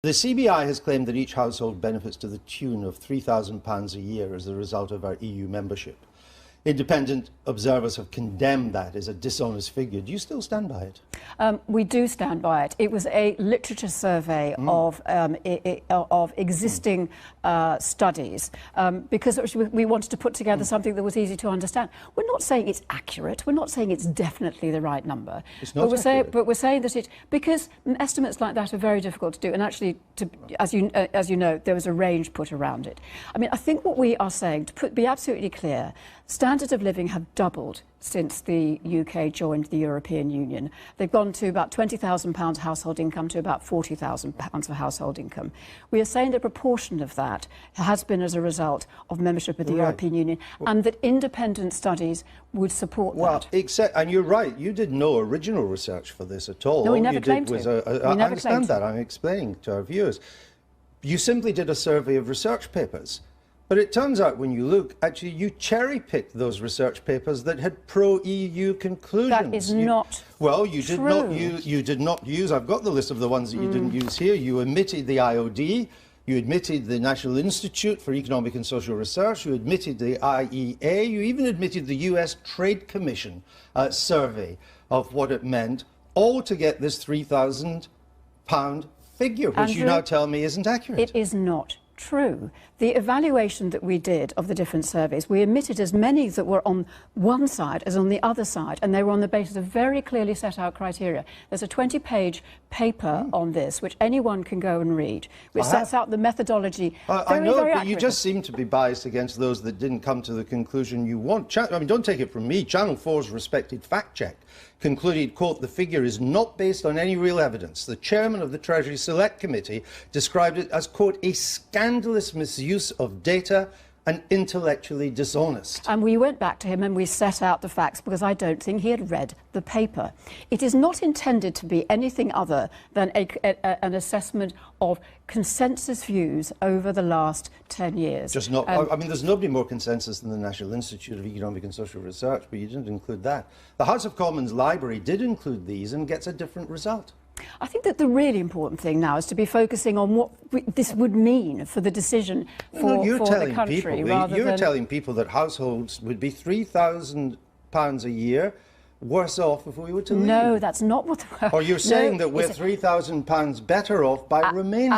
The CBI has claimed that each household benefits to the tune of £3,000 a year as a result of our EU membership. Independent observers have condemned that as a dishonest figure. Do you still stand by it? We do stand by it. It was a literature survey of existing studies because we wanted to put together something that was easy to understand. We're not saying it's accurate. We're not saying it's definitely the right number. It's not accurate. But we're saying that because estimates like that are very difficult to do, and actually, as you know, there was a range put around it. I mean, I think what we are saying, to be absolutely clear, standards of living have doubled since the UK joined the European Union. They've gone to about £20,000 household income to about £40,000 of household income. We are saying that a proportion of that has been as a result of membership of the European Union, and that independent studies would support that. And you're right, you did no original research for this at all. No, we never claimed to. I understand that, I'm explaining to our viewers. You simply did a survey of research papers. But it turns out when you look, actually you cherry-picked those research papers that had pro-EU conclusions. That is not Well, you true. did not use, I've got the list of the ones that you didn't use here. You omitted the IOD, you admitted the National Institute for Economic and Social Research, you admitted the IEA, you even admitted the US Trade Commission survey of what it meant, all to get this £3,000 figure, which Andrew, you now tell me isn't accurate. It is not true. The evaluation that we did of the different surveys, we omitted as many that were on one side as on the other side, and they were on the basis of very clearly set out criteria. There's a 20-page paper on this, which anyone can go and read, which sets out the methodology I know, very but you just seem to be biased against those that didn't come to the conclusion you want. I mean, don't take it from me. Channel 4's respected fact check concluded, quote, the figure is not based on any real evidence. The chairman of the Treasury Select Committee described it as, quote, a scandalous misuse of data and intellectually dishonest. And we went back to him and we set out the facts because I don't think he had read the paper. It is not intended to be anything other than an assessment of consensus views over the last 10 years. Just not, I mean, there's nobody more consensus than the National Institute of Economic and Social Research, but you didn't include that. The House of Commons Library did include these and gets a different result. I think that the really important thing now is to be focusing on what this would mean for the decision for the country. You're telling people that households would be £3,000 a year worse off if we were to leave. No, that's not what... Or you're saying that we're £3,000 better off by remaining.